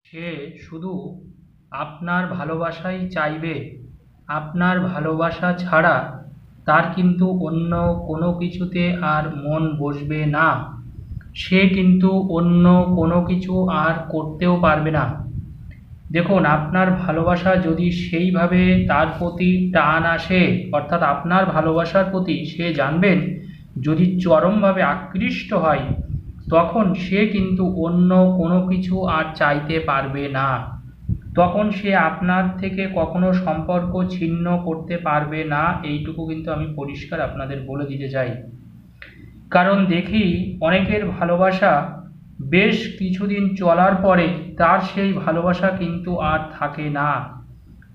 সে শুধু আপনার ভালোবাসাই চাইবে। আপনার ভালোবাসা ছাড়া তার কিন্তু অন্য কোনো কিছুতে আর মন বসবে না। সে কিন্তু অন্য কোনো কিছু আর করতেও পারবে না। দেখুন, আপনার ভালোবাসা যদি সেইভাবে তার প্রতি টান আসে, অর্থাৎ আপনার ভালোবাসার প্রতি সে জানবেন যদি চরমভাবে আকৃষ্ট হয়, তখন সে কিন্তু অন্য কোনো কিছু আর চাইতে পারবে না। তখন সে আপনার থেকে কখনো সম্পর্ক ছিন্ন করতে পারবে না। এইটুকু কিন্তু আমি পরিষ্কার আপনাদের বলে দিতে চাই। কারণ দেখি অনেকের ভালোবাসা বেশ কিছুদিন চলার পরে তার সেই ভালোবাসা কিন্তু আর থাকে না।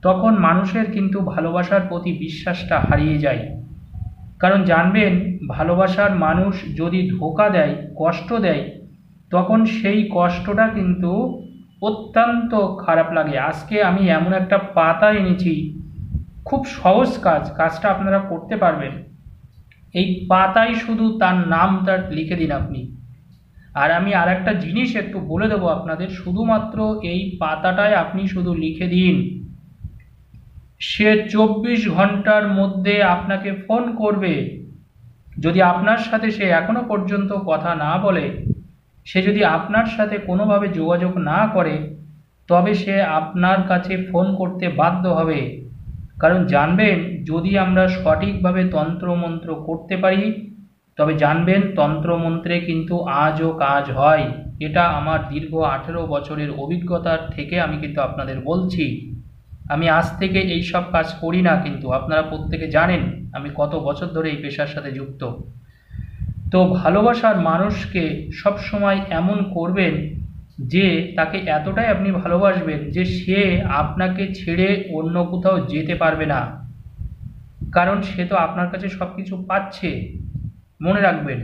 তখন মানুষের কিন্তু ভালোবাসার প্রতি বিশ্বাসটা হারিয়ে যায়। কারণ জানবেন, ভালোবাসার মানুষ যদি ধোঁকা দেয়, কষ্ট দেয়, তখন সেই কষ্টটা কিন্তু অত্যন্ত খারাপ লাগে। আজকে আমি এমন একটা পাতা এনেছি, খুব সহজ কাজটা আপনারা করতে পারবেন। এই পাতায় শুধু তার নামটা লিখে দিন আপনি। আর আমি আর একটা জিনিস একটু বলে দেবো আপনাদের, শুধুমাত্র এই পাতাটায় আপনি শুধু লিখে দিন, সে 24 ঘন্টার মধ্যে আপনাকে ফোন করবে। যদি আপনার সাথে সে এখনো পর্যন্ত কথা না বলে, সে যদি আপনার সাথে কোনোভাবে যোগাযোগ না করে, তবে সে আপনার কাছে ফোন করতে বাধ্য হবে। কারণ জানবেন, যদি আমরা সঠিকভাবে তন্ত্রমন্ত্র করতে পারি, তবে জানবেন তন্ত্রমন্ত্রে কিন্তু আজও কাজ হয়। এটা আমার দীর্ঘ 18 বছরের অভিজ্ঞতার থেকে আমি কিন্তু আপনাদের বলছি। আমি আজ থেকে এই সব কাজ করি না, কিন্তু আপনারা প্রত্যেকে জানেন আমি কত বছর ধরে এই পেশার সাথে যুক্ত। তো ভালোবাসার মানুষকে সবসময় এমন করবেন যে তাকে এতটাই আপনি ভালোবাসবেন যে সে আপনাকে ছেড়ে অন্য কোথাও যেতে পারবে না। কারণ সে তো আপনার কাছে সব কিছু পাচ্ছে। মনে রাখবেন,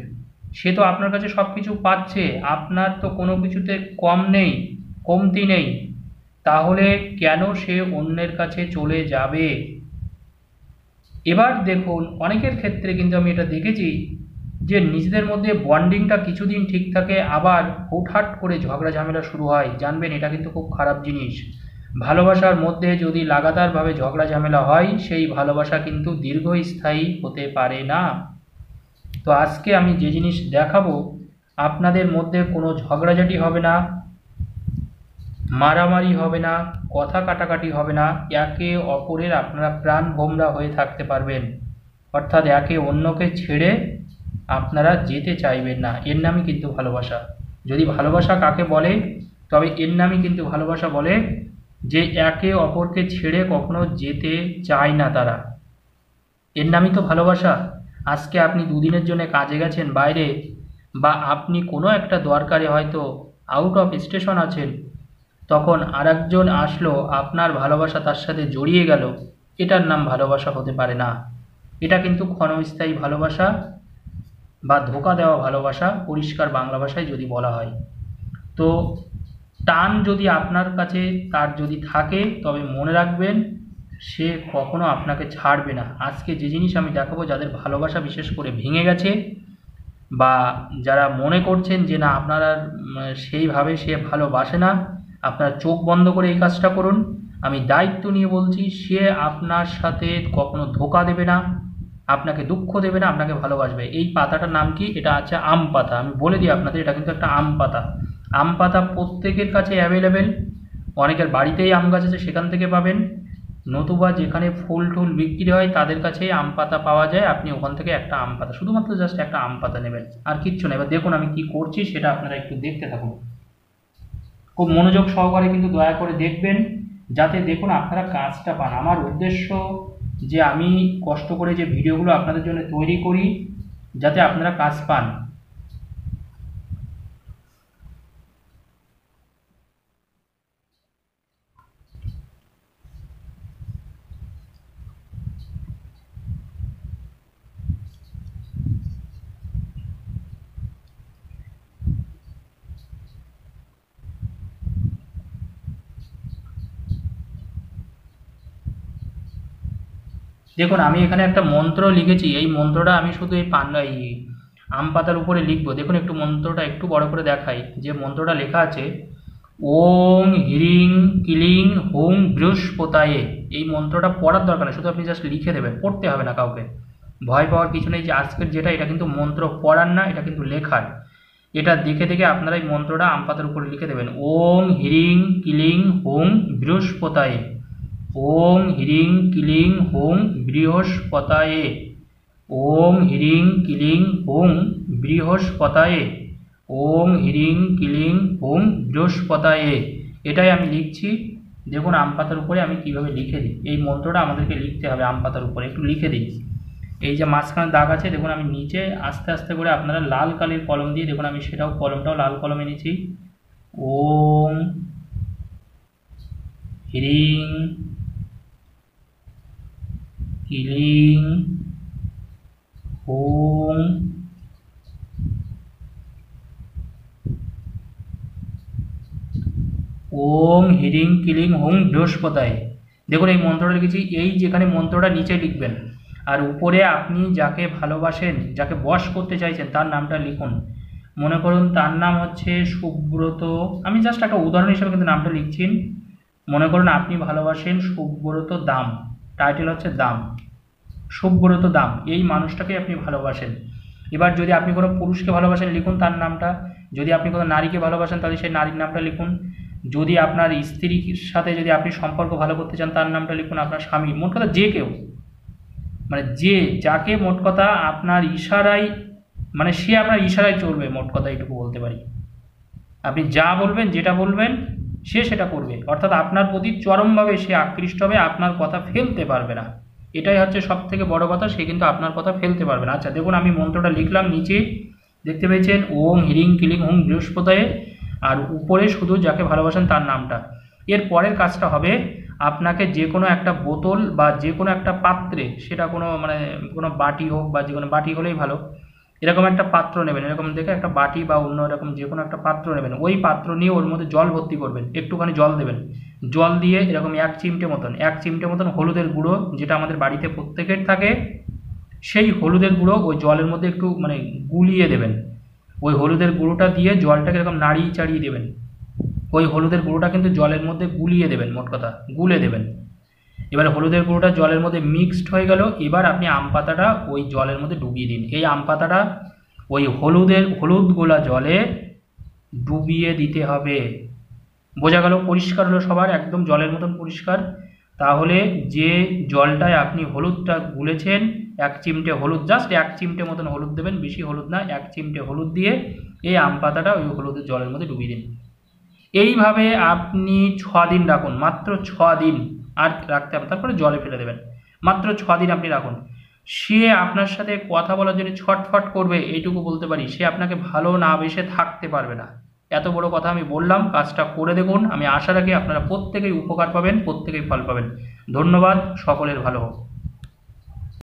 সে তো আপনার কাছে সব কিছু পাচ্ছে, আপনার তো কোনো কিছুতে কম নেই, কমতি নেই। তাহলে কেন সে অন্যের কাছে চলে যাবে? এবার দেখুন, অনেকের ক্ষেত্রে কিন্তু আমি এটা দেখেছি যে নিজেদের মধ্যে বন্ডিংটা কিছুদিন ঠিক থাকে, আবার হুটহাট করে ঝগড়া ঝামেলা শুরু হয়। জানবেন, এটা কিন্তু খুব খারাপ জিনিস। ভালোবাসার মধ্যে যদি লাগাতারভাবে ঝগড়া ঝামেলা হয়, সেই ভালোবাসা কিন্তু দীর্ঘস্থায়ী হতে পারে না। তো আজকে আমি যে জিনিস দেখাবো, আপনাদের মধ্যে কোনো ঝগড়াঝাটি হবে না, মারামারি হবে না, কথা কাটাকাটি হবে না, একে অপরের আপনারা প্রাণভোমরা হয়ে থাকতে পারবেন। অর্থাৎ একে অন্যকে ছেড়ে আপনারা যেতে চাইবেন না। এর নামই কিন্তু ভালোবাসা। যদি ভালোবাসা কাকে বলে, তবে এর নামই কিন্তু ভালোবাসা বলে, যে একে অপরকে ছেড়ে কখনো যেতে চায় না তারা। এর নামই তো ভালোবাসা। আজকে আপনি দুদিনের জন্য কাজে গেছেন বাইরে, বা আপনি কোনো একটা দরকারে হয়তো আউট অফ স্টেশন আছেন, তখন আরেকজন আসলো, আপনার ভালোবাসা তার সাথে জড়িয়ে গেল, এটার নাম ভালোবাসা হতে পারে না। এটা কিন্তু ক্ষণস্থায়ী ভালোবাসা বা ধোঁকা দেওয়া ভালোবাসা, পরিষ্কার বাংলা ভাষায় যদি বলা হয়। তো টান যদি আপনার কাছে তার যদি থাকে, তবে মনে রাখবেন সে কখনো আপনাকে ছাড়বে না। আজকে যে জিনিস আমি দেখাবো, যাদের ভালোবাসা বিশেষ করে ভেঙে গেছে, বা যারা মনে করছেন যে না আপনারা সেইভাবে সে ভালোবাসে না, আপনারা চোখ বন্ধ করে এই কাজটা করুন। আমি দায়িত্ব নিয়ে বলছি, সে আপনার সাথে কখনো ধোঁকা দেবে না, আপনাকে দুঃখ দেবে না, আপনাকে ভালোবাসবে। এই পাতাটার নাম কি? এটা আছে আম পাতা। আমি বলে দিই আপনাদের, এটা কিন্তু একটা আম পাতা। আম পাতা প্রত্যেকের কাছে অ্যাভেলেবেল। অনেকের বাড়িতেই আম গাছ আছে, সেখান থেকে পাবেন। নতুবা যেখানে ফুল টুল বিক্রি হয় তাদের কাছেই আম পাতা পাওয়া যায়। আপনি ওখান থেকে একটা আম পাতা, শুধুমাত্র জাস্ট একটা আম পাতা নেবেন, আর কিচ্ছু না। এবার দেখুন আমি কি করছি, সেটা আপনারা একটু দেখতে থাকুন। খুব মনোযোগ সহকারে কিন্তু দয়া করে দেখবেন, যাতে দেখুন আপনারা কাজটা পান। আমার উদ্দেশ্য যে আমি কষ্ট করে যে ভিডিওগুলো আপনাদের জন্য তৈরি করি, যাতে আপনারা কাজ পান। দেখুন, আমি এখানে একটা মন্ত্র লিখেছি। এই মন্ত্রটা আমি শুধু এই আম পাতার উপরে লিখবো। দেখুন, একটু মন্ত্রটা একটু বড় করে দেখাই। যে মন্ত্রটা লেখা আছে, ওং হ্রিং ক্লিং হুং বৃহস্পতায়ে। এই মন্ত্রটা পড়ার দরকার নেই, শুধু আপনি জাস্ট লিখে দেবেন, পড়তে হবে না কাউকে, ভয় পাওয়ার কিছু নেই। যে আজকের যেটা, এটা কিন্তু মন্ত্র পড়ার না, এটা কিন্তু লেখার। এটা দেখে দেখে আপনারা এই মন্ত্রটা আম পাতার উপরে লিখে দেবেন। ওং হ্রিং ক্লিং হুং বৃহস্পতায়ে, ওং হ্রিং ক্লিং হুং বৃহস্পতায়ে, ওং হ্রিং ক্লিং হুং বৃহস্পতায়ে, ওং হ্রিং ক্লিং হুং বৃহস্পতায়ে। এটাই আমি লিখছি। দেখুন আম পাতার উপরে আমি কিভাবে লিখে দিই। এই মন্ত্রটা আমাদেরকে লিখতে হবে আম পাতার উপরে, একটু লিখে দিই। এই যে মাঝখানে দাগ আছে দেখুন, আমি নিচে আস্তে আস্তে করে, আপনারা লাল কালির কলম দিয়ে দেখুন, আমি সেটাও কলমটাও লাল কলমে নিয়েছি। ওং হ্রিং ক্লিং হুং ওং হ্রিং ক্লিং হুং বৃহস্পতায়। দেখুন এই মন্ত্রটা লিখেছি। এই যেখানে মন্ত্রটা নিচে লিখবেন, আর উপরে আপনি যাকে ভালোবাসেন, যাকে বশ করতে চাইছেন, তার নামটা লিখুন। মনে করুন তার নাম হচ্ছে সুব্রত, আমি জাস্ট একটা উদাহরণ হিসেবে কিন্তু নামটা লিখছি। মনে করুন আপনি ভালোবাসেন সুব্রত দাম, টাইটেল হচ্ছে দাম, সুব্রত দাম, এই মানুষটাকে আপনি ভালোবাসেন। এবার যদি আপনি কোনো পুরুষকে ভালোবাসেন, লিখুন তার নামটা। যদি আপনি কোনো নারীকে ভালোবাসেন, তাহলে সেই নারীর নামটা লিখুন। যদি আপনার স্ত্রীর সাথে যদি আপনি সম্পর্ক ভালো করতে চান, তার নামটা লিখুন। আপনার স্বামী, মোট কথা যে কেউ, মানে যে যাকে মোট কথা আপনার ইশারায়, মানে সে আপনার ইশারায় চলবে, মোট কথা এইটুকু বলতে পারি। আপনি যা বলবেন, যেটা বলবেন, সে সেটা করবে, অর্থাৎ আপনার প্রতি চরমভাবে সে আকৃষ্ট হবে, আপনার কথা ফেলতে পারবে না। এটাই হচ্ছে সব থেকে বড় কথা, সে কিন্তু আপনার কথা ফেলতে পারবে না। আচ্ছা দেখুন আমি মন্ত্রটা লিখলাম, নিচে দেখতে পেয়েছেন ওং হ্রিং ক্লিং হুং বৃহস্পতায়ে, আর উপরে শুধু যাকে ভালোবাসেন তার নামটা। এর পরের কাজটা হবে, আপনাকে যে কোনো একটা বোতল বা যে কোনো একটা পাত্রে, সেটা কোনো মানে কোনো বাটি হোক বা যে কোনো বাটি হলেই ভালো, এরকম একটা পাত্র নেবেন, এরকম দেখে একটা বাটি বা অন্য এরকম যে কোনো একটা পাত্র নেবেন। ওই পাত্র নিয়ে ওর মধ্যে জল ভর্তি করবেন, একটুখানি জল দেবেন। জল দিয়ে এরকম এক চিমটে মতন হলুদের গুঁড়ো, যেটা আমাদের বাড়িতে প্রত্যেকের থাকে, সেই হলুদের গুঁড়ো ওই জলের মধ্যে একটু মানে গুলিয়ে দেবেন। ওই হলুদের গুঁড়োটা দিয়ে জলটাকে এরকম নাড়িয়ে চাড়িয়ে দেবেন। ওই হলুদের গুঁড়োটা কিন্তু জলের মধ্যে গুলিয়ে দেবেন, মোট কথা গুলে দেবেন। এবার হলুদের গুঁড়োটা জলের মধ্যে মিক্সড হয়ে গেল। এবার আপনি আম পাতাটা ওই জলের মধ্যে ডুবিয়ে দিন। এই আম পাতাটা ওই হলুদ গোলা জলে ডুবিয়ে দিতে হবে। বোঝা গেল? পরিষ্কার হলো সবার, একদম জলের মতন পরিষ্কার। তাহলে যে জলটায় আপনি হলুদটা গুলেছেন, এক চিমটে হলুদ, জাস্ট এক চিমটে মতন হলুদ দেবেন, বেশি হলুদ না, এক চিমটে হলুদ দিয়ে এই আম পাতাটা ওই হলুদের জলের মধ্যে ডুবিয়ে দিন। এইভাবে আপনি 6 দিন রাখুন, মাত্র 6 দিন, আর রাখতে হবে, তারপরে জলে ফেলে দেবেন। মাত্র 6 দিন আপনি রাখুন। সে আপনার সাথে কথা বলার জন্য ছটফট করবে, এইটুকু বলতে পারি। সে আপনাকে ভালো না বেসে থাকতে পারবে না। এত বড় কথা আমি বললাম, কাজটা করে দেখুন। আমি আশা রাখি আপনারা প্রত্যেকেই উপকার পাবেন, প্রত্যেকেই ফল পাবেন। ধন্যবাদ, সকলের ভালো হোক।